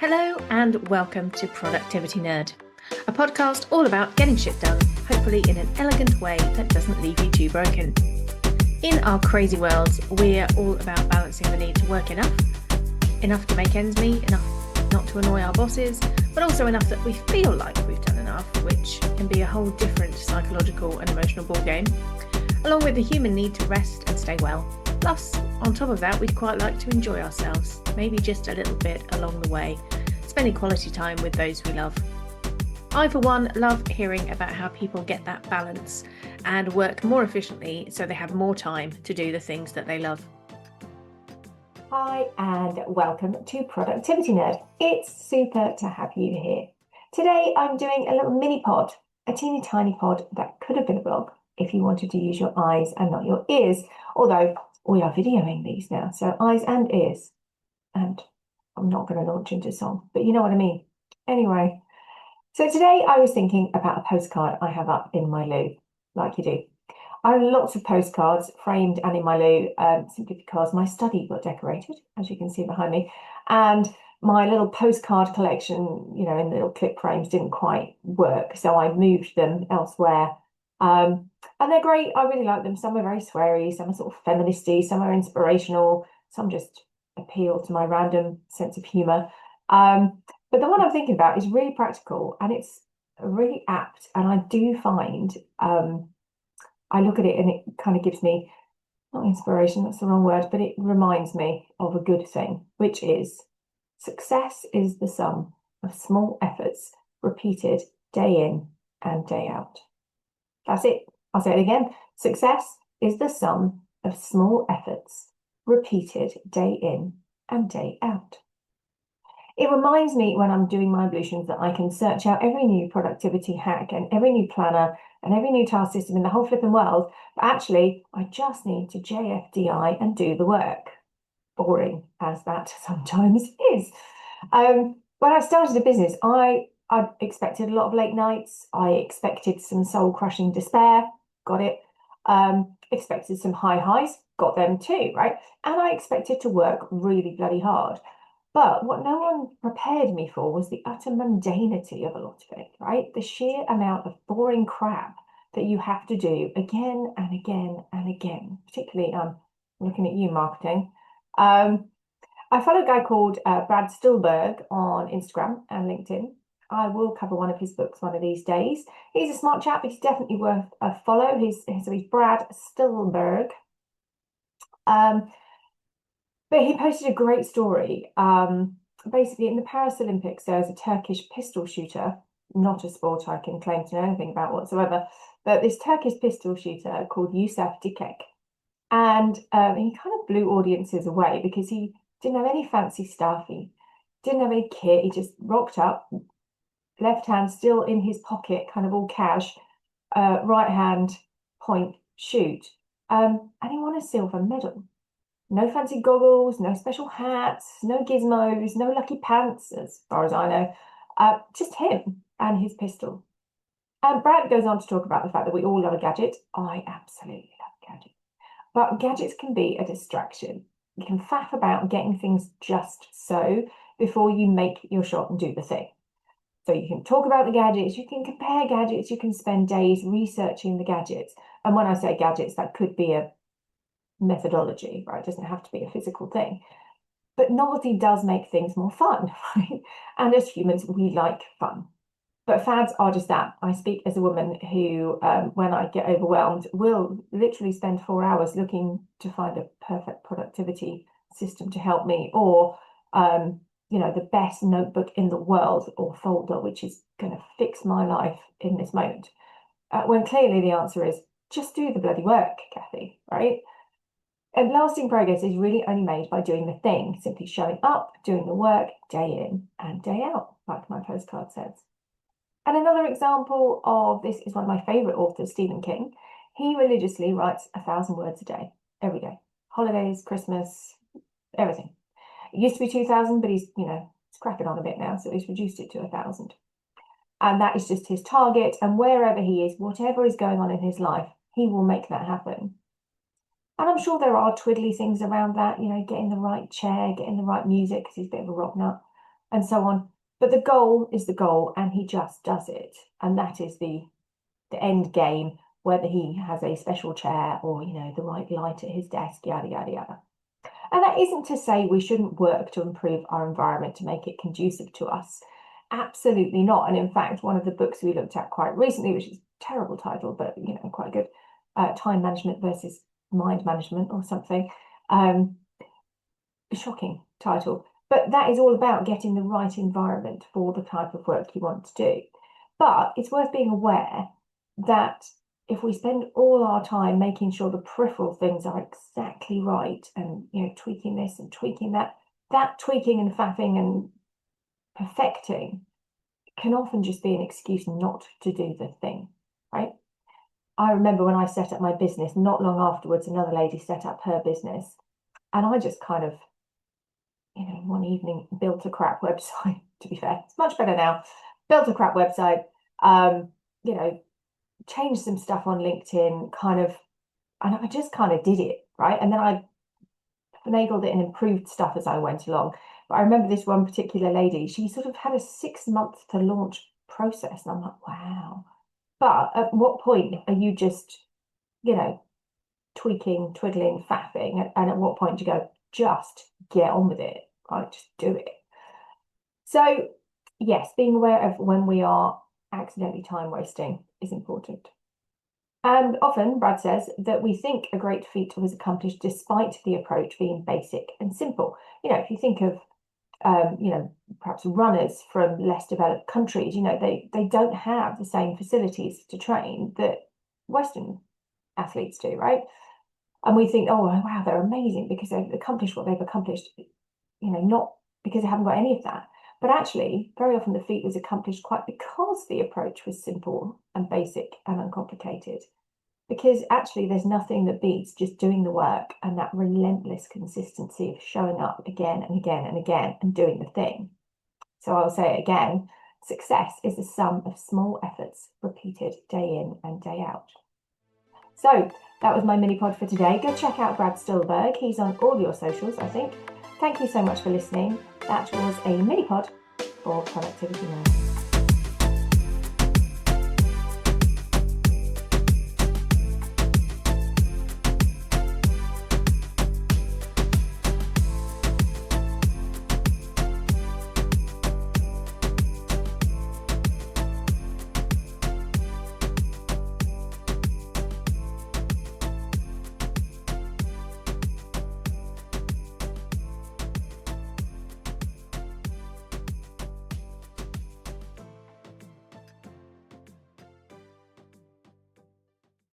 Hello and welcome to Productivity Nerd, a podcast all about getting shit done, hopefully in an elegant way that doesn't leave you too broken. In our crazy worlds, we're all about balancing the need to work enough to make ends meet, enough not to annoy our bosses, but also enough that we feel like we've done enough, which can be a whole different psychological and emotional ballgame, along with the human need to rest and stay well. Plus, on top of that, we'd quite like to enjoy ourselves, maybe just a little bit along the way, spending quality time with those we love. I, for one, love hearing about how people get that balance and work more efficiently so they have more time to do the things that they love. Hi and welcome to Productivity Nerd. It's super to have you here. Today I'm doing a little mini pod, a teeny tiny pod that could have been a blog if you wanted to use your eyes and not your ears, although we are videoing these now, so eyes and ears. And I'm not going to launch into song, but you know what I mean. Anyway, so today I was thinking about a postcard I have up in my loo, like you do. I have lots of postcards framed and in my loo, simply because my study got decorated, as you can see behind me, and my little postcard collection, you know, in little clip frames didn't quite work, so I moved them elsewhere. And they're great. I really like them. Some are very sweary, some are sort of feministy, some are inspirational, some just appeal to my random sense of humour. But the one I'm thinking about is really practical and it's really apt. And I do find I look at it and it kind of gives me, not inspiration, that's the wrong word, but it reminds me of a good thing, which is success is the sum of small efforts repeated day in and day out. That's it. I'll say it again. Success is the sum of small efforts repeated day in and day out. It reminds me when I'm doing my ablutions that I can search out every new productivity hack and every new planner and every new task system in the whole flipping world, but actually I just need to JFDI and do the work. Boring as that sometimes is. When I started a business, I expected a lot of late nights. I expected some soul-crushing despair, got it. Expected some high highs, got them too, right? And I expected to work really bloody hard. But what no one prepared me for was the utter mundanity of a lot of it, right? The sheer amount of boring crap that you have to do again and again and again, particularly looking at you, marketing. I follow a guy called Brad Stulberg on Instagram and LinkedIn. I will cover one of his books one of these days. He's a smart chap. He's definitely worth a follow. He's Brad Stulberg. But he posted a great story. Basically, in the Paris Olympics, there was a Turkish pistol shooter, not a sport I can claim to know anything about whatsoever, but this Turkish pistol shooter called Yusuf Dikek. And he kind of blew audiences away because he didn't have any fancy stuff. He didn't have any kit. He just rocked up, left hand still in his pocket, kind of all cash, right hand point, shoot. And he won a silver medal. No fancy goggles, no special hats, no gizmos, no lucky pants, as far as I know. Just him and his pistol. And Brad goes on to talk about the fact that we all love a gadget. I absolutely love gadgets. But gadgets can be a distraction. You can faff about getting things just so before you make your shot and do the thing. So you can talk about the gadgets, you can compare gadgets, you can spend days researching the gadgets. And when I say gadgets, that could be a methodology, right? It doesn't have to be a physical thing. But novelty does make things more fun, right? And as humans, we like fun. But fads are just that. I speak as a woman who, when I get overwhelmed, will literally spend 4 hours looking to find a perfect productivity system to help me, or you know, the best notebook in the world or folder, which is going to fix my life in this moment. When clearly the answer is just do the bloody work, Kathy, right? And lasting progress is really only made by doing the thing, simply showing up, doing the work day in and day out, like my postcard says. And another example of this is one of my favourite authors, Stephen King. He religiously writes 1,000 words a day, every day. Holidays, Christmas, everything. It used to be 2,000, but he's cracking on a bit now, so he's reduced it to 1,000. And that is just his target. And wherever he is, whatever is going on in his life, he will make that happen. And I'm sure there are twiddly things around that, you know, getting the right chair, getting the right music, because he's a bit of a rock nut, and so on. But the goal is the goal, and he just does it. And that is the end game, whether he has a special chair or, the right light at his desk, yada, yada, yada. And that isn't to say we shouldn't work to improve our environment to make it conducive to us. Absolutely not. And in fact, one of the books we looked at quite recently, which is a terrible title, but quite good, Time Management versus Mind Management or something. Shocking title. But that is all about getting the right environment for the type of work you want to do. But it's worth being aware that if we spend all our time making sure the peripheral things are exactly right and tweaking this and tweaking that, that tweaking and faffing and perfecting can often just be an excuse not to do the thing, right? I remember when I set up my business, not long afterwards, another lady set up her business, and I just kind of, one evening built a crap website. To be fair, it's much better now. Built a crap website, changed some stuff on LinkedIn, and I just kind of did it, right? And then I finagled it and improved stuff as I went along. But I remember this one particular lady, she sort of had a 6 month to launch process. And I'm like, wow. But at what point are you just, tweaking, twiddling, faffing? And at what point do you go, just get on with it, right? Just do it. So yes, being aware of when we are accidentally time wasting is important. And often, Brad says, that we think a great feat was accomplished despite the approach being basic and simple. If you think of, perhaps runners from less developed countries, they don't have the same facilities to train that Western athletes do, right? And we think, oh, wow, they're amazing because they've accomplished what they've accomplished, not because they haven't got any of that. But actually, very often the feat was accomplished quite because the approach was simple and basic and uncomplicated. Because actually, there's nothing that beats just doing the work and that relentless consistency of showing up again and again and again and doing the thing. So I'll say it again, success is the sum of small efforts repeated day in and day out. So that was my mini pod for today. Go check out Brad Stulberg. He's on all your socials, I think. Thank you so much for listening. That was a mini pod for Productivity Nerd.